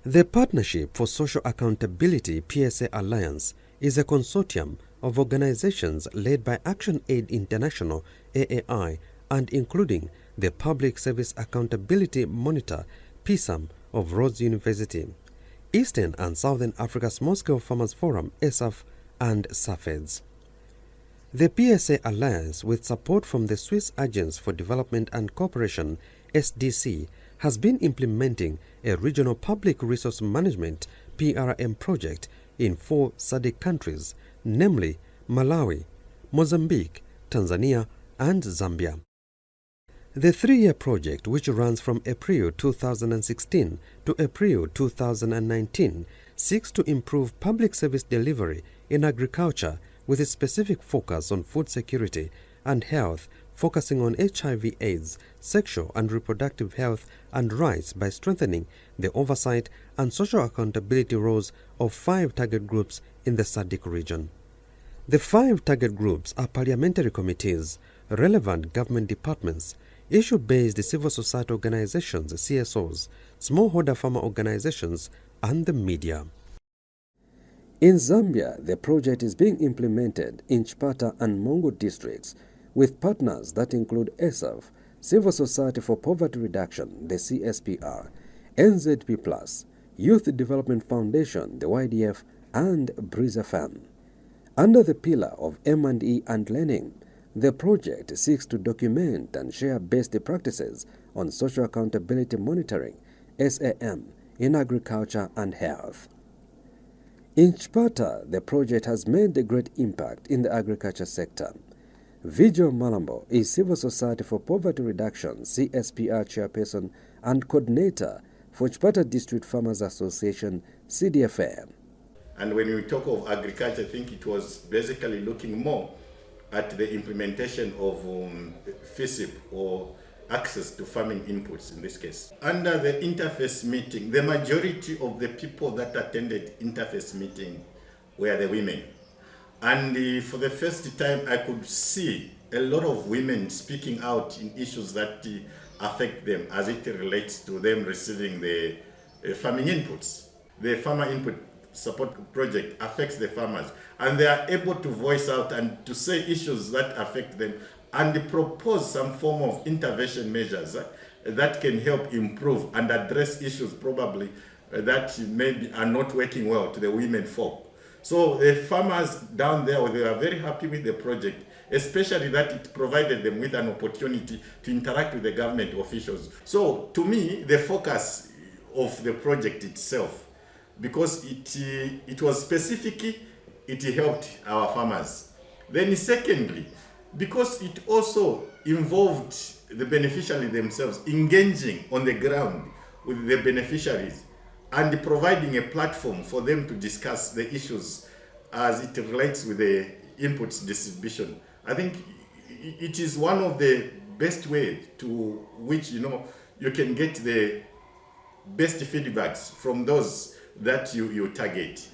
The Partnership for Social Accountability PSA Alliance is a consortium of organizations led by ActionAid International AAI and including the Public Service Accountability Monitor PSAM of Rhodes University, Eastern and Southern Africa Small-Scale Farmers Forum ESAF and SAFEDS. The PSA Alliance, with support from the Swiss Agence for Development and Cooperation SDC, has been implementing a regional public resource management PRM project in 4 SADC countries, namely Malawi, Mozambique, Tanzania and Zambia. The 3-year project, which runs from April 2016 to April 2019, seeks to improve public service delivery in agriculture with a specific focus on food security and health, focusing on HIV/AIDS, sexual and reproductive health and rights by strengthening the oversight and social accountability roles of 5 target groups in the SADC region. The 5 target groups are parliamentary committees, relevant government departments, issue-based civil society organizations, CSOs, smallholder farmer organizations, and the media. In Zambia, the project is being implemented in Chipata and Mongo districts with partners that include ESAF, Civil Society for Poverty Reduction, the CSPR, NZP+, Youth Development Foundation, the YDF, and Breeze FM. Under the pillar of M&E and learning, the project seeks to document and share best practices on social accountability monitoring, SAM, in agriculture and health. In Chipata, the project has made a great impact in the agriculture sector. Vigil Malambo is Civil Society for Poverty Reduction, CSPR chairperson and coordinator for Chipata District Farmers Association, CDFA. And when we talk of agriculture, I think it was basically looking more at the implementation of FISIP, or access to farming inputs in this case. Under the interface meeting, the majority of the people that attended interface meeting were the women. And for the first time, I could see a lot of women speaking out in issues that affect them as it relates to them receiving the farming inputs. The Farmer Input Support Project affects the farmers, and they are able to voice out and to say issues that affect them and propose some form of intervention measures that can help improve and address issues probably that maybe are not working well to the women folk. So the farmers down there, they are very happy with the project, especially that it provided them with an opportunity to interact with the government officials. So to me, the focus of the project itself, because it was specific, it helped our farmers. Then secondly, because it also involved the beneficiaries themselves engaging on the ground with the beneficiaries and providing a platform for them to discuss the issues as it relates with the inputs distribution. I think it is one of the best ways to which you can get the best feedbacks from those that you target.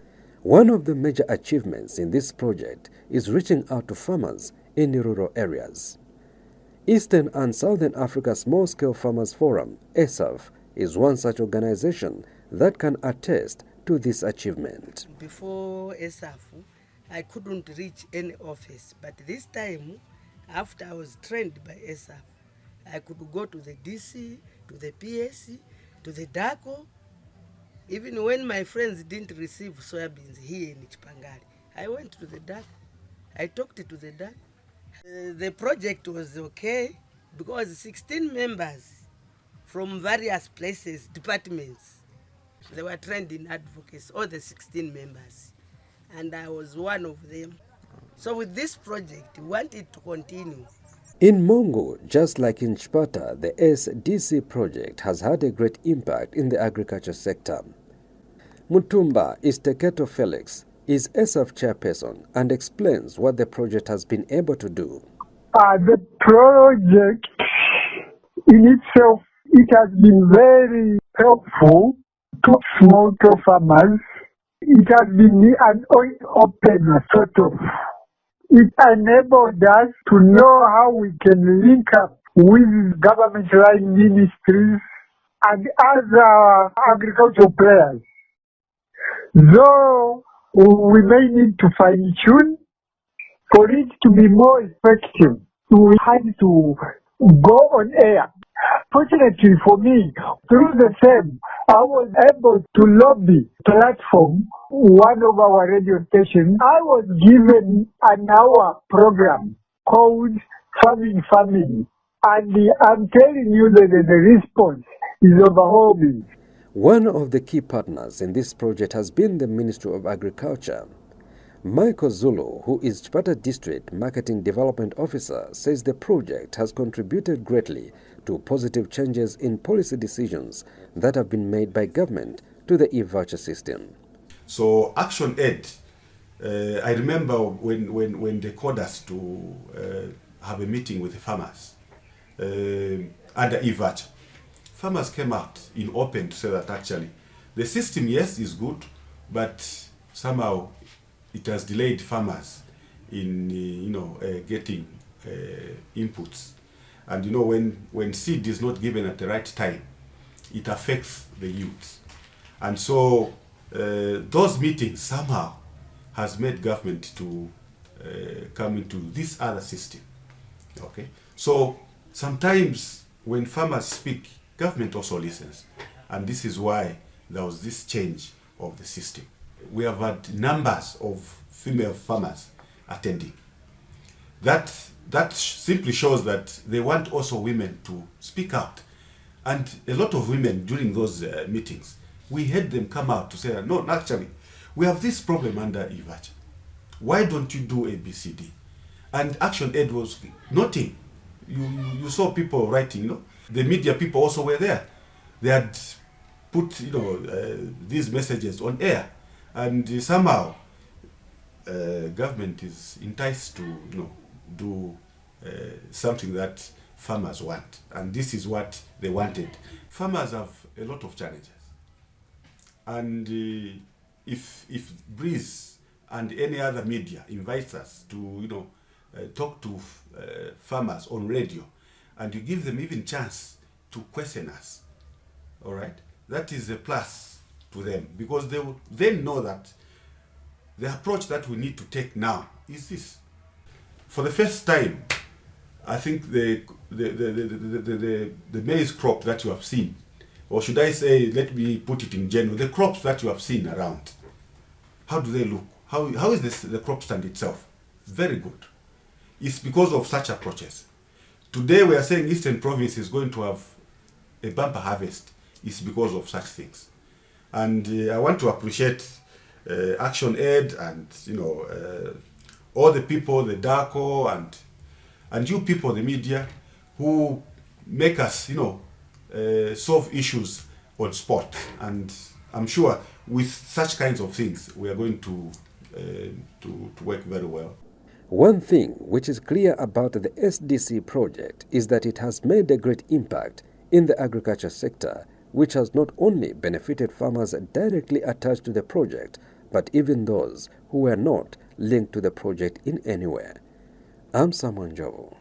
One of the major achievements in this project is reaching out to farmers in rural areas. Eastern and Southern Africa Small-Scale Farmers Forum, ESAF, is one such organization that can attest to this achievement. Before ESAF, I couldn't reach any office, but this time, after I was trained by ESAF, I could go to the DC, to the PSC, to the DACO. Even when my friends didn't receive soybeans here in Chipangari, I went to the DACO. I talked to the DACO. The project was okay because 16 members from various places, departments, they were trained in advocacy, all the 16 members, and I was one of them. So with this project, we want it to continue. In Mongo, just like in Chipata, the SDC project has had a great impact in the agriculture sector. Mutumba Isteketo Felix is ESAF chairperson and explains what the project has been able to do. The project in itself, it has been very helpful to small-scale farmers. It has been an eye-opener, sort of. It enabled us to know how we can link up with government-run ministries and other agricultural players. Though we may need to fine-tune for it to be more effective, we had to go on air. Fortunately for me, through the same, I was able to lobby platform, one of our radio stations. I was given an hour program called Farming Family. And I'm telling you that the response is overwhelming. One of the key partners in this project has been the Ministry of Agriculture. Michael Zulu, who is Chipata District Marketing Development Officer, says the project has contributed greatly to positive changes in policy decisions that have been made by government to the e-voucher system. So ActionAid, I remember when they called us to have a meeting with the farmers under e-voucher. Farmers came out in open to say that actually the system, yes, is good, but somehow it has delayed farmers in getting inputs. And when seed is not given at the right time, it affects the yields. And so those meetings somehow has made government to come into this other system. Okay, so sometimes when farmers speak, government also listens, and this is why there was this change of the system. We have had numbers of female farmers attending. That simply shows that they want also women to speak out. And a lot of women during those meetings, we had them come out to say, no, actually, we have this problem under e-voucher. Why don't you do ABCD? And ActionAid was noting. You saw people writing, The media people also were there. They had put, these messages on air. And somehow, government is enticed to, do something that farmers want. And this is what they wanted. Farmers have a lot of challenges. And if Breeze and any other media invites us to, talk to farmers on radio, and you give them even chance to question us, all right? That is a plus to them, because they will then know that the approach that we need to take now is this. For the first time, I think the maize crop that you have seen, or should I say, let me put it in general, the crops that you have seen around, how do they look? How is the crop stand itself? Very good. It's because of such approaches. Today we are saying Eastern Province is going to have a bumper harvest. It's because of such things. And I want to appreciate ActionAid and all the people, the DACO and you people, the media, who make us solve issues on spot. And I'm sure with such kinds of things we are going to work very well. One thing which is clear about the SDC project is that it has made a great impact in the agriculture sector, which has not only benefited farmers directly attached to the project, but even those who were not linked to the project in any way. I'm Samuel Njovu.